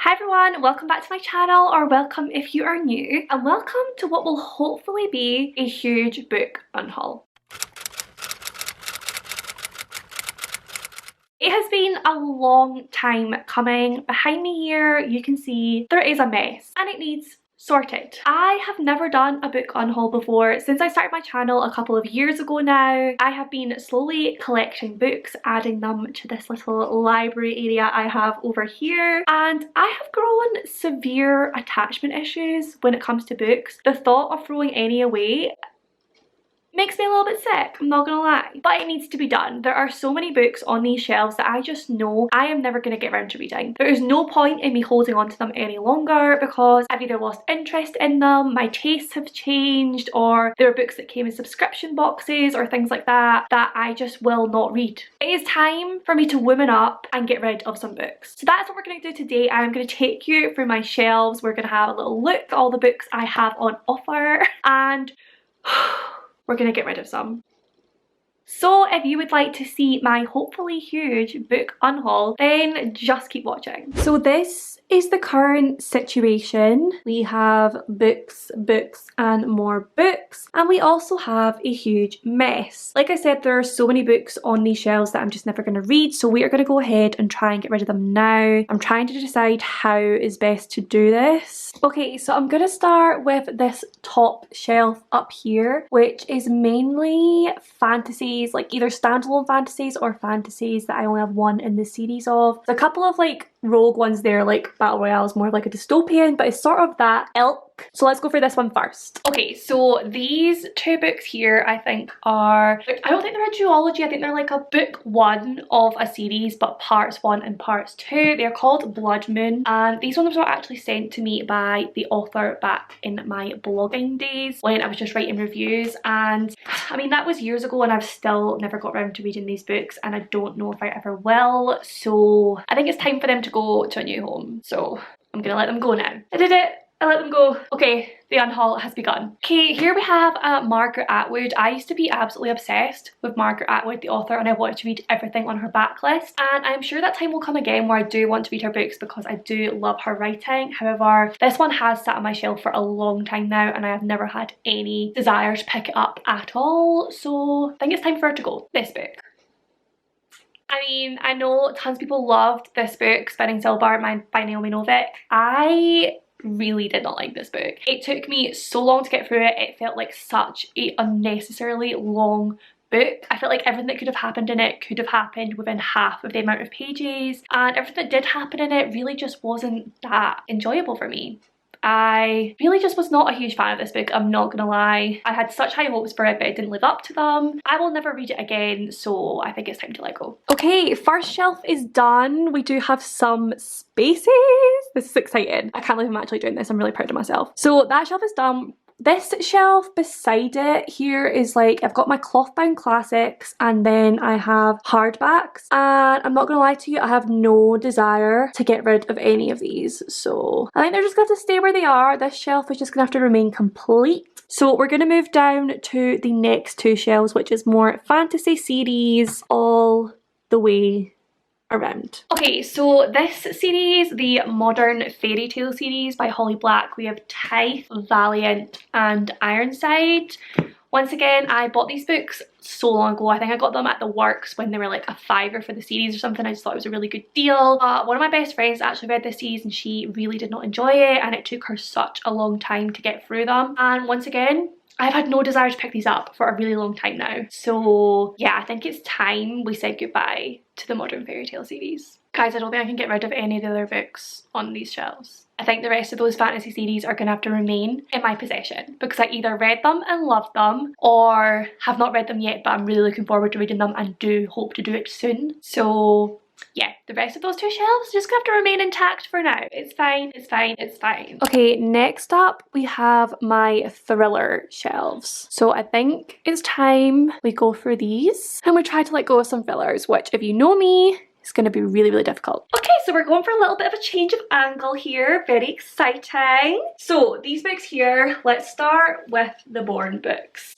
Hi everyone, welcome back to my channel, or welcome if you are new, and welcome to what will hopefully be a huge book unhaul. It has been a long time coming. Behind me here you can see there is a mess and it needs sorted. I have never done a book unhaul before. Since I started my channel a couple of years ago now, I have been slowly collecting books, adding them to this little library area I have over here, and I have grown severe attachment issues when it comes to books. The thought of throwing any away makes me a little bit sick, I'm not gonna lie. But it needs to be done. There are so many books on these shelves that I just know I am never gonna get around to reading. There is no point in me holding on to them any longer because I've either lost interest in them, my tastes have changed, or there are books that came in subscription boxes or things like that that I just will not read. It is time for me to woman up and get rid of some books. So that's what we're gonna do today. I'm gonna take you through my shelves. We're gonna have a little look at all the books I have on offer, and we're gonna get rid of some. So if you would like to see my hopefully huge book unhaul, then just keep watching. So this is the current situation. We have books, and more books, and we also have a huge mess. Like I said, there are so many books on these shelves that I'm just never going to read, so we are going to go ahead and try and get rid of them now. I'm trying to decide how is best to do this. Okay, so I'm going to start with this top shelf up here, which is mainly fantasies, like either standalone fantasies or fantasies that I only have one in the series of. There's a couple of like rogue ones there, like Battle Royale is more of like a dystopian, but it's sort of that ilk. So let's go for this one first. Okay, so these two books here I think are, I don't think they're a duology, I think they're like a book one of a series, but parts one and parts two. They're called Blood Moon, and these ones were actually sent to me by the author back in my blogging days when I was just writing reviews, and I mean that was years ago and I've still never got around to reading these books, and I don't know if I ever will, so I think it's time for them to go to a new home. So I'm gonna let them go now. I did it! I let them go. Okay, the unhaul has begun. Okay, here we have Margaret Atwood. I used to be absolutely obsessed with Margaret Atwood, the author, and I wanted to read everything on her backlist. And I'm sure that time will come again where I do want to read her books because I do love her writing. However, this one has sat on my shelf for a long time now and I have never had any desire to pick it up at all. So I think it's time for her to go. This book. I mean, I know tons of people loved this book, Spinning Silver by Naomi Novik. I really did not like this book. It took me so long to get through it. It felt like such a unnecessarily long book. I felt like everything that could have happened in it could have happened within half of the amount of pages, and everything that did happen in it really just wasn't that enjoyable for me. I really just was not a huge fan of this book, I'm not gonna lie. I had such high hopes for it but it didn't live up to them. I will never read it again, so I think it's time to let go. Okay, first shelf is done. We do have some spaces. This is exciting. I can't believe I'm actually doing this. I'm really proud of myself. So that shelf is done. This shelf beside it here is like, I've got my cloth bound classics and then I have hardbacks, and I'm not gonna lie to you, I have no desire to get rid of any of these, so I think they're just gonna have to stay where they are. This shelf is just gonna have to remain complete. So we're gonna move down to the next two shelves, which is more fantasy series all the way around. Okay, so this series, the Modern Fairy Tale series by Holly Black, we have Tithe, Valiant and Ironside. Once again, I bought these books so long ago. I think I got them at the works when they were like a $5 for the series or something. I just thought it was a really good deal. One of my best friends actually read this series and she really did not enjoy it, and it took her such a long time to get through them. And once again, I've had no desire to pick these up for a really long time now. So yeah, I think it's time we said goodbye to the Modern Fairy Tale series. Guys, I don't think I can get rid of any of the other books on these shelves. I think the rest of those fantasy series are going to have to remain in my possession because I either read them and loved them or have not read them yet, but I'm really looking forward to reading them and do hope to do it soon. So yeah, the rest of those two shelves are just gonna have to remain intact for now. It's fine, it's fine, it's fine. Okay, next up we have my thriller shelves. So I think it's time we go through these and we try to let go of some thrillers, which if you know me, it's gonna be really, really difficult. Okay, so we're going for a little bit of a change of angle here. Very exciting. So these books here, let's start with the Bourne books.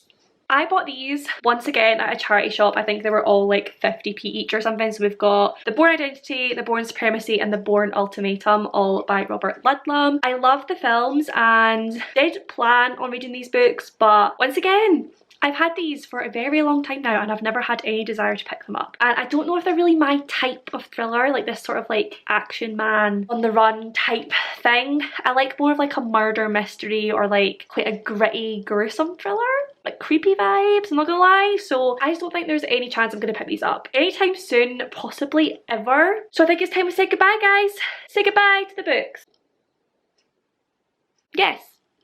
I bought these once again at a charity shop. I think they were all like 50p each or something. So we've got The Bourne Identity, The Bourne Supremacy and The Bourne Ultimatum, all by Robert Ludlum. I love the films and did plan on reading these books, but once again, I've had these for a very long time now and I've never had any desire to pick them up. And I don't know if they're really my type of thriller, like this sort of like action man on the run type thing. I like more of like a murder mystery or like quite a gritty, gruesome thriller. Like creepy vibes, I'm not gonna lie. So I just don't think there's any chance I'm gonna pick these up anytime soon, possibly ever. So I think it's time we say goodbye, guys. Say goodbye to the books. Yes,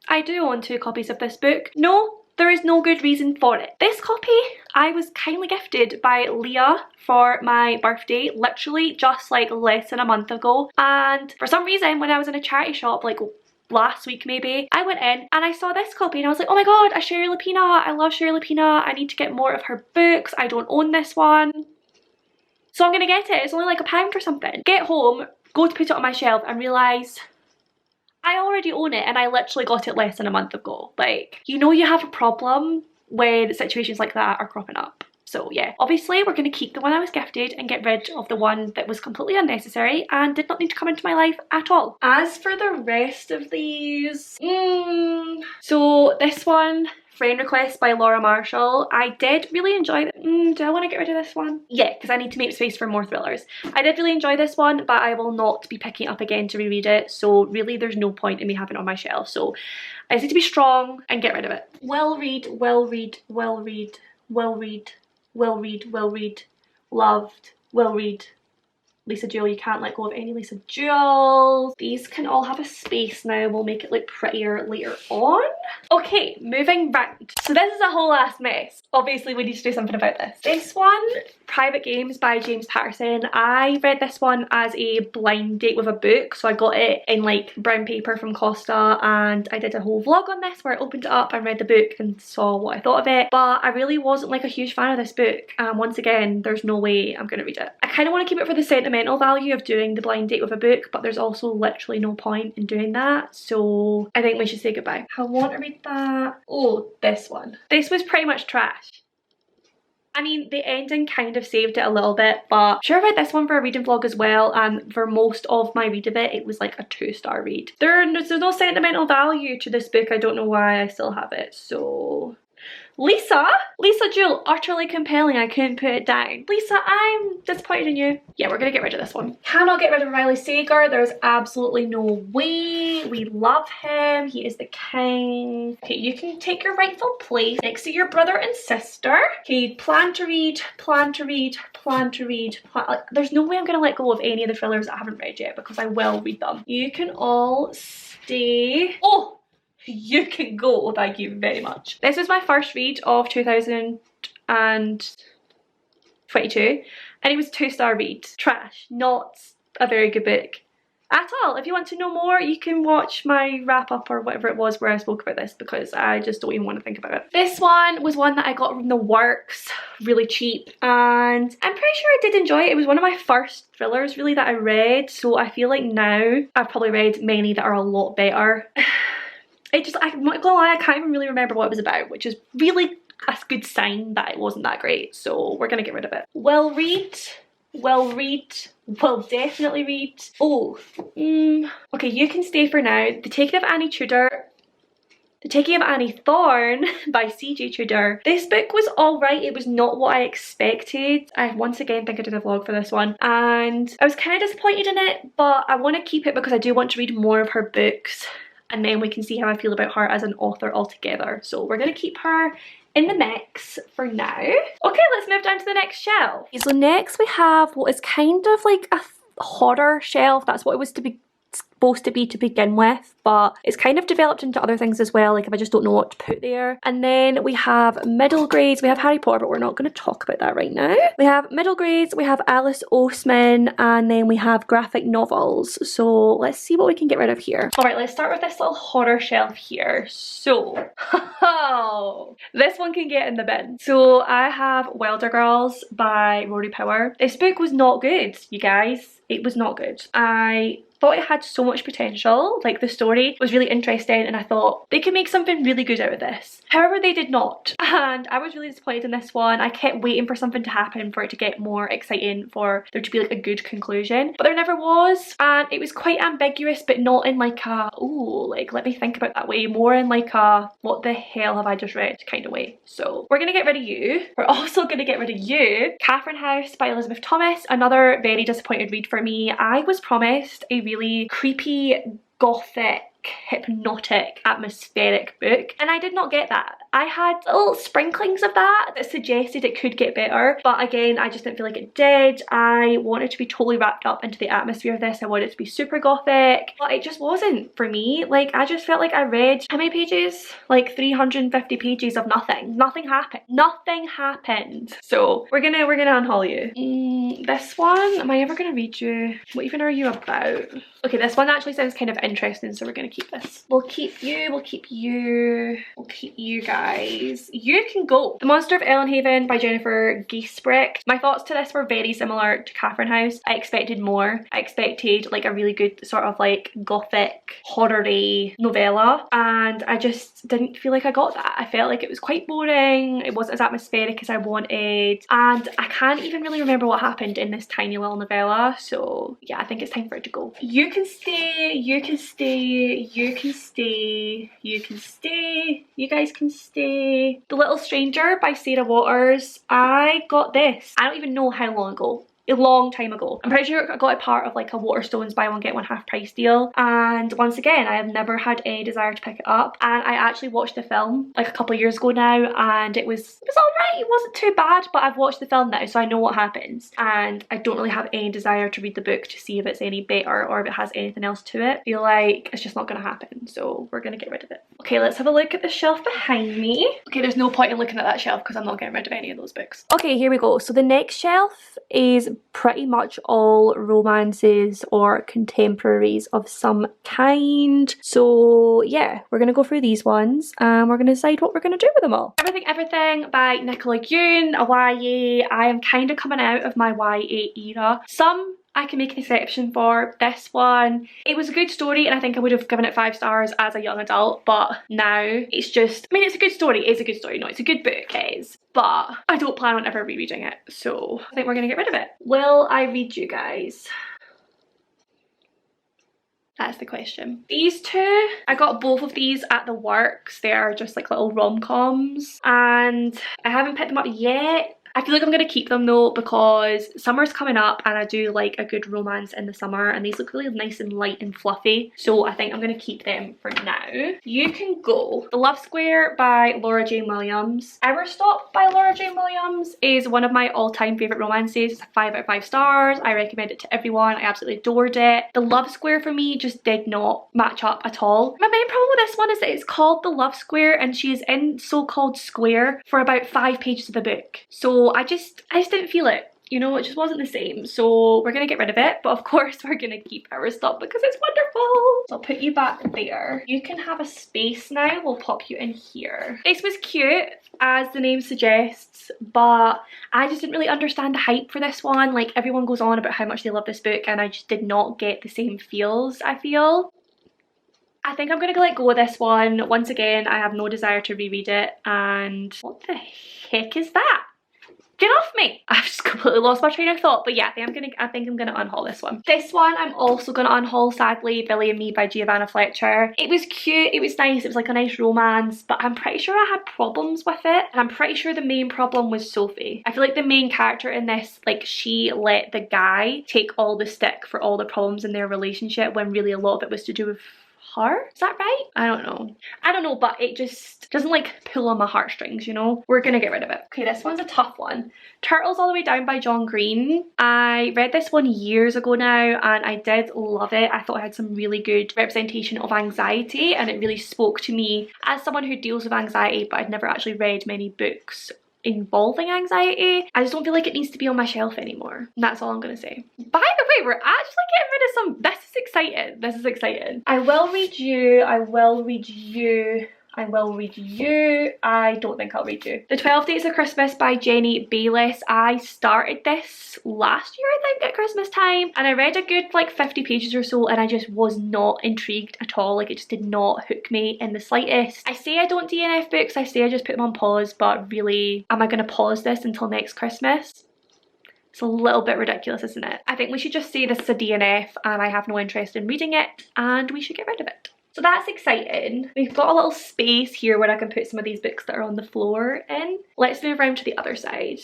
I do own 2 copies of this book. No, there is no good reason for it. This copy I was kindly gifted by Leah for my birthday, literally just like less than a month ago. And for some reason, when I was in a charity shop like last week maybe, I went in and I saw this copy and I was like, oh my god, a Sherry Lapina. I love Sherry Lapina. I need to get more of her books. I don't own this one. So I'm gonna get it. It's only like £1 or something. Get home, go to put it on my shelf and realise I already own it and I literally got it less than a month ago. Like, you know you have a problem when situations like that are cropping up. So yeah, obviously we're going to keep the one I was gifted and get rid of the one that was completely unnecessary and did not need to come into my life at all. As for the rest of these, so this one, Friend Request by Laura Marshall, I did really enjoy it. Do I want to get rid of this one? Yeah, because I need to make space for more thrillers. I did really enjoy this one, but I will not be picking it up again to reread it, so really there's no point in me having it on my shelf. So I just need to be strong and get rid of it. Well read, well read, well read, well read, well read, well read, loved, well read. Lisa Jewell, you can't let go of any Lisa Jewell. These can all have a space now. We'll make it look prettier later on. Okay, moving round. So this is a whole ass mess. Obviously we need to do something about this. This one, Private Games by James Patterson. I read this one as a blind date with a book. So I got it in like brown paper from Costa and I did a whole vlog on this where I opened it up and read the book and saw what I thought of it. But I really wasn't like a huge fan of this book. Once again, there's no way I'm gonna read it. I kind of want to keep it for the sentimental value of doing the blind date with a book, but there's also literally no point in doing that. So I think we should say goodbye. I want to read that. Oh, this one. This was pretty much trash. I mean, the ending kind of saved it a little bit, but sure, I read this one for a reading vlog as well, and for most of my read of it, it was like a 2-star read. There's no sentimental value to this book. I don't know why I still have it, so... Lisa Jewell, utterly compelling. I couldn't put it down. Lisa, I'm disappointed in you. Yeah, we're gonna get rid of this one. Cannot get rid of Riley Sager. There's absolutely no way. We love him. He is the king. Okay, you can take your rightful place next to your brother and sister. Okay, plan to read, plan to read, plan to read. There's no way I'm gonna let go of any of the thrillers I haven't read yet because I will read them. You can all stay. Oh! You can go, thank you very much. This was my first read of 2022 and it was a 2-star read. Trash, not a very good book at all. If you want to know more, you can watch my wrap up or whatever it was where I spoke about this because I just don't even want to think about it. This one was one that I got from the works, really cheap, and I'm pretty sure I did enjoy it. It was one of my first thrillers really that I read, so I feel like now I've probably read many that are a lot better. I'm not gonna lie, I can't even really remember what it was about, which is really a good sign that it wasn't that great, so we're gonna get rid of it. Well read, well definitely read. Oh, okay, you can stay for now. The Taking of Annie Thorne by CJ Tudor. This book was alright, it was not what I expected. I once again think I did a vlog for this one and I was kind of disappointed in it, but I want to keep it because I do want to read more of her books. And then we can see how I feel about her as an author altogether. So we're going to keep her in the mix for now. Okay, let's move down to the next shelf. So next we have what is kind of like a horror shelf. That's what it was supposed to be to begin with, but it's kind of developed into other things as well, like if I just don't know what to put there. And then we have middle grades. We have Harry Potter, but we're not going to talk about that right now. We have middle grades, we have Alice Oseman, and then we have graphic novels. So let's see what we can get rid of here. All right, let's start with this little horror shelf here. So this one can get in the bin. So I have Wilder Girls by Rory Power. This book was not good, you guys. It was not good. I thought it had so much potential. Like the story was really interesting and I thought they could make something really good out of this. However, they did not, and I was really disappointed in this one. I kept waiting for something to happen for it to get more exciting, for there to be like a good conclusion, but there never was. And it was quite ambiguous, but not in like a, oh, like let me think about that way, more in like a what the hell have I just read kind of way. So we're gonna get rid of you. We're also gonna get rid of you. Catherine House by Elizabeth Thomas, another very disappointed read for me. I was promised a really creepy, gothic, hypnotic, atmospheric book, and I did not get that. I had little sprinklings of that suggested it could get better, but again, I just didn't feel like it did. I wanted to be totally wrapped up into the atmosphere of this. I wanted it to be super gothic, but it just wasn't for me. Like, I just felt like I read, how many pages? Like 350 pages of nothing. Nothing happened. Nothing happened. So we're gonna unhaul you. This one, am I ever gonna read you? What even are you about? Okay, this one actually sounds kind of interesting, so we're gonna keep this. We'll keep you, we'll keep you, we'll keep you guys. You can go. The Monster of Ellenhaven by Jennifer Giesbrecht. My thoughts to this were very similar to Catherine House. I expected more. I expected like a really good sort of like gothic, horror-y novella, and I just didn't feel like I got that. I felt like it was quite boring. It wasn't as atmospheric as I wanted, and I can't even really remember what happened in this tiny little novella. So yeah, I think it's time for it to go. You can stay, you can stay, you can stay, you can stay, you guys can stay. The Little Stranger by Sarah Waters. I got this, I don't even know how long ago. A long time ago. I'm pretty sure I got it part of like a Waterstones buy one get one half price deal, and once again I have never had any desire to pick it up, and I actually watched the film like a couple of years ago now, and it was alright. It wasn't too bad, but I've watched the film now so I know what happens, and I don't really have any desire to read the book to see if it's any better or if it has anything else to it. I feel like it's just not gonna happen, so we're gonna get rid of it. Okay, let's have a look at the shelf behind me. Okay, there's no point in looking at that shelf because I'm not getting rid of any of those books. Okay, here we go. So the next shelf is pretty much all romances or contemporaries of some kind. So yeah, we're gonna go through these ones and we're gonna decide what we're gonna do with them all. Everything by Nicola Yoon, a YA. I am kind of coming out of my YA era. Some I can make an exception for. This one, it was a good story and I think I would have given it 5 stars as a young adult, but now it's just, I mean, it's a good story, it's a good story, no, it's a good book, it is, but I don't plan on ever rereading it, so I think we're gonna get rid of it. Will I read you guys? That's the question. These two, I got both of these at the works. They are just like little rom-coms and I haven't picked them up yet. I feel like I'm going to keep them though because summer's coming up and I do like a good romance in the summer, and these look really nice and light and fluffy, so I think I'm going to keep them for now. You can go. The Love Square by Laura Jane Williams. Our Stop by Laura Jane Williams is one of my all-time favourite romances. It's a 5 out of 5 stars. I recommend it to everyone. I absolutely adored it. The Love Square for me just did not match up at all. My main problem with this one is that it's called The Love Square and she is in so-called square for about 5 pages of the book. So I just didn't feel it. You know, it just wasn't the same, so we're gonna get rid of it, but of course we're gonna keep our stuff because it's wonderful. So I'll put you back there. You can have a space now. We'll pop you in here. This was cute, as the name suggests, but I just didn't really understand the hype for this one. Like, everyone goes on about how much they love this book and I just did not get the same feels, I feel. I think I'm gonna let go of this one. Once again, I have no desire to reread it, and what the heck is that? Get off me! I've just completely lost my train of thought, but yeah, I think I'm gonna unhaul this one. This one I'm also gonna unhaul, sadly, Billy and Me by Giovanna Fletcher. It was cute, it was nice, it was like a nice romance, but I'm pretty sure I had problems with it, and I'm pretty sure the main problem was Sophie. I feel like the main character in this, like, she let the guy take all the stick for all the problems in their relationship when really a lot of it was to do with her? Is that right? I don't know, but it just doesn't like pull on my heartstrings, you know? We're gonna get rid of it. Okay, this one's a tough one. Turtles All the Way Down by John Green. I read this one years ago now and I did love it. I thought it had some really good representation of anxiety and it really spoke to me as someone who deals with anxiety, but I'd never actually read many books involving anxiety. I just don't feel like it needs to be on my shelf anymore. And that's all I'm gonna say. By the way, we're actually getting rid of some. This is exciting. This is exciting. I will read you. I will read you. I will read you. I don't think I'll read you. The 12 Days of Christmas by Jenny Bayliss. I started this last year, I think, at Christmas time, and I read a good like 50 pages or so, and I just was not intrigued at all. Like, it just did not hook me in the slightest. I say I don't DNF books, I say I just put them on pause, but really, am I going to pause this until next Christmas? It's a little bit ridiculous, isn't it? I think we should just say this is a DNF and I have no interest in reading it, and we should get rid of it. So that's exciting. We've got a little space here where I can put some of these books that are on the floor in. Let's move around to the other side.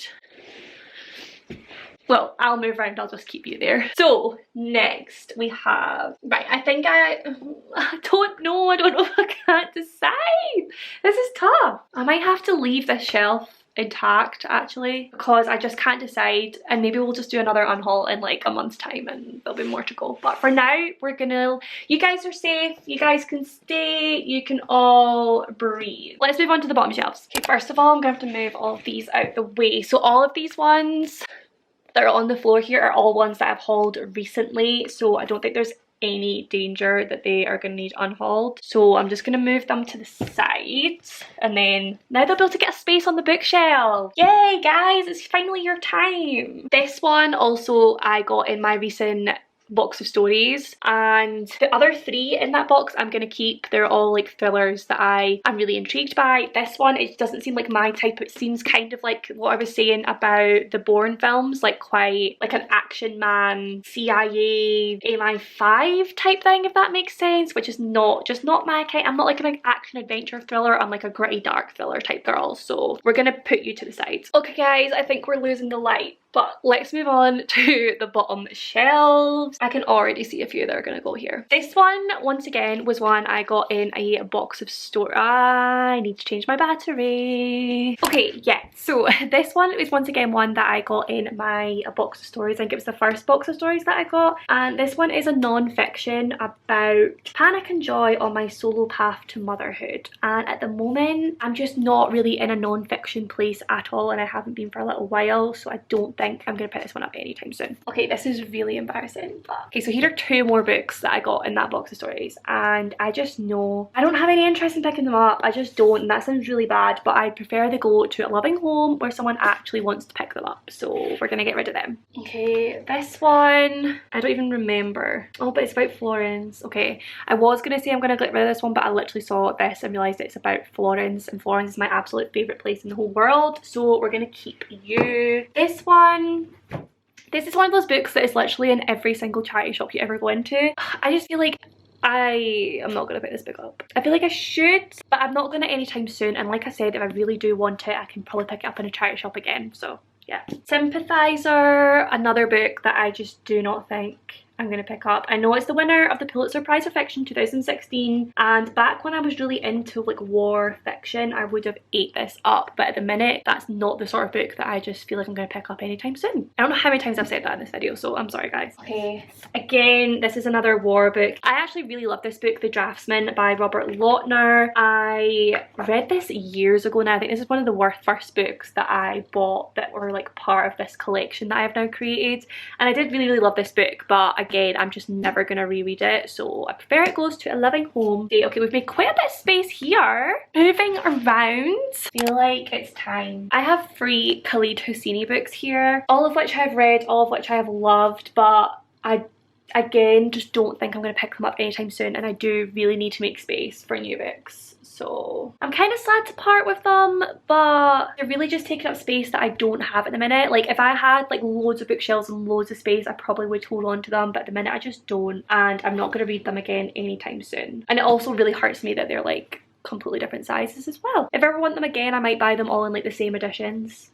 Well, I'll move around, I'll just keep you there. So next we have, right, I think I don't know if I can't decide. This is tough. I might have to leave this shelf intact actually, because I just can't decide, and maybe we'll just do another unhaul in like a month's time and there'll be more to go. But for now, we're gonna, you guys are safe, you guys can stay, you can all breathe. Let's move on to the bottom shelves. Okay, first of all, I'm gonna have to move all of these out the way. So all of these ones that are on the floor here are all ones that I've hauled recently, so I don't think there's any danger that they are going to need unhauled. So I'm just going to move them to the side, and then now they'll be able to get a space on the bookshelf. Yay guys, it's finally your time. This one also I got in my recent box of stories, and the other 3 in that box I'm gonna keep. They're all like thrillers that I'm really intrigued by. This one, it doesn't seem like my type. It seems kind of like what I was saying about the Bourne films, like quite like an action man, CIA, MI5 type thing, if that makes sense, which is just not my kind. I'm not like a big action adventure thriller, I'm like a gritty dark thriller type girl, so we're gonna put you to the side. Okay guys, I think we're losing the light. But let's move on to the bottom shelves. I can already see a few that are going to go here. This one, once again, was one I got in a box of store. I need to change my battery. Okay, yeah, so this one is once again one that I got in my box of stories. I think it was the first box of stories that I got. And this one is a non-fiction about panic and joy on my solo path to motherhood. And at the moment, I'm just not really in a non-fiction place at all, and I haven't been for a little while, so I don't think I'm gonna pick this one up anytime soon. Okay, this is really embarrassing, but okay, so here are 2 more books that I got in that box of stories, and I just know I don't have any interest in picking them up. I just don't, and that sounds really bad, but I prefer they go to a loving home where someone actually wants to pick them up, so we're gonna get rid of them. Okay, this one, I don't even remember. Oh, but it's about Florence. Okay, I was gonna say I'm gonna get rid of this one, but I literally saw this and realised it's about Florence, and Florence is my absolute favourite place in the whole world, so we're gonna keep you. This is one of those books that is literally in every single charity shop you ever go into. I just feel like I am not going to pick this book up. I feel like I should, but I'm not going to anytime soon, and like I said, if I really do want it, I can probably pick it up in a charity shop again, so yeah. Sympathizer, another book that I just do not think I'm going to pick up. I know it's the winner of the Pulitzer Prize for Fiction 2016, and back when I was really into like war fiction, I would have ate this up, but at the minute that's not the sort of book that I just feel like I'm going to pick up anytime soon. I don't know how many times I've said that in this video, so I'm sorry guys. Okay, again, this is another war book. I actually really love this book, The Draftsman by Robert Lautner. I read this years ago now. I think this is one of the first books that I bought that were like part of this collection that I have now created, and I did really love this book, but again, I'm just never gonna reread it, so I prefer it goes to a living home. Okay, we've made quite a bit of space here. Moving around, I feel like it's time. I have 3 Khalid Hosseini books here, all of which I've read, all of which I have loved, but I again just don't think I'm going to pick them up anytime soon, and I do really need to make space for new books. So I'm kind of sad to part with them, but they're really just taking up space that I don't have at the minute. Like if I had like loads of bookshelves and loads of space, I probably would hold on to them, but at the minute I just don't, and I'm not going to read them again anytime soon. And it also really hurts me that they're like completely different sizes as well. If I ever want them again, I might buy them all in like the same editions,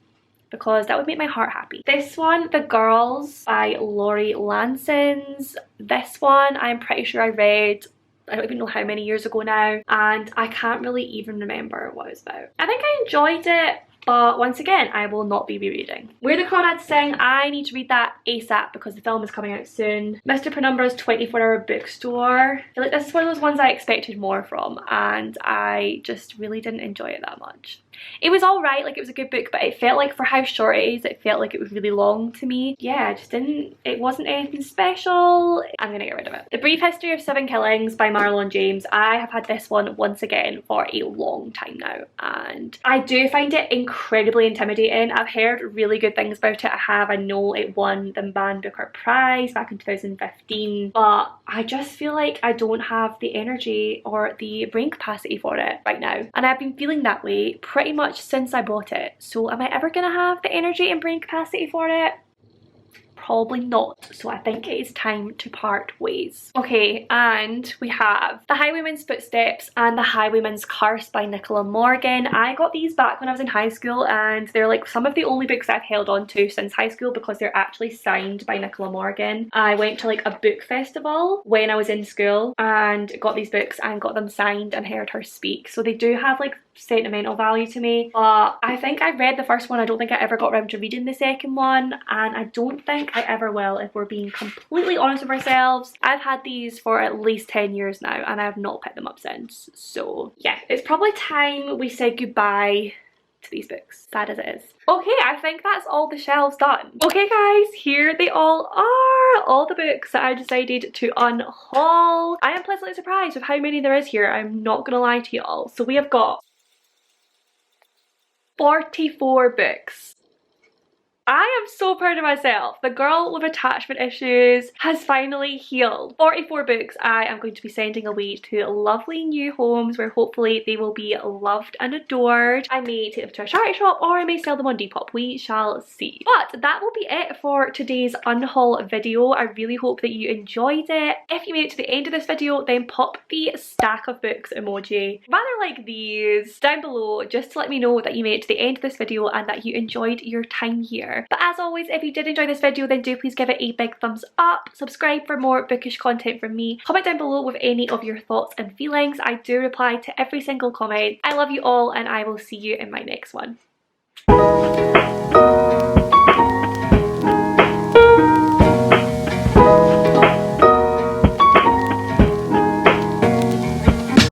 because that would make my heart happy. This one, The Girls by Laurie Lansons. This one I'm pretty sure I read, I don't even know how many years ago now, and I can't really even remember what it's about. I think I enjoyed it, but once again, I will not be rereading. Where the Crawdads Sing, I need to read that ASAP because the film is coming out soon. Mr. Penumbra's 24-hour bookstore. I feel like this is one of those ones I expected more from, and I just really didn't enjoy it that much. It was alright, like it was a good book, but it felt like for how short it is, it felt like it was really long to me. Yeah, it wasn't anything special. I'm gonna get rid of it. The Brief History of 7 Killings by Marlon James. I have had this one once again for a long time now, and I do find it incredibly intimidating. I've heard really good things about it. I know it won the Man Booker Prize back in 2015, but I just feel like I don't have the energy or the brain capacity for it right now, and I've been feeling that way pretty much since I bought it. So am I ever gonna have the energy and brain capacity for it? Probably not, so I think it is time to part ways. Okay, and we have The Highwayman's Footsteps and The Highwayman's Curse by Nicola Morgan. I got these back when I was in high school, and they're like some of the only books I've held on to since high school because they're actually signed by Nicola Morgan. I went to like a book festival when I was in school and got these books and got them signed and heard her speak, so they do have like sentimental value to me. But I think I read the first one. I don't think I ever got around to reading the second one, and I don't think I ever will, if we're being completely honest with ourselves. I've had these for at least 10 years now and I have not picked them up since. So yeah, it's probably time we say goodbye to these books, sad as it is. Okay, I think that's all the shelves done. Okay guys, here they all are, all the books that I decided to unhaul. I am pleasantly surprised with how many there is here, I'm not gonna lie to y'all. So we have got 44 books. I am so proud of myself. The girl with attachment issues has finally healed. 44 books I am going to be sending away to lovely new homes where hopefully they will be loved and adored. I may take them to a charity shop or I may sell them on Depop. We shall see. But that will be it for today's unhaul video. I really hope that you enjoyed it. If you made it to the end of this video, then pop the stack of books emoji, rather like these, down below just to let me know that you made it to the end of this video and that you enjoyed your time here. But as always, if you did enjoy this video, then do please give it a big thumbs up, subscribe for more bookish content from me, comment down below with any of your thoughts and feelings. I do reply to every single comment. I love you all and I will see you in my next one.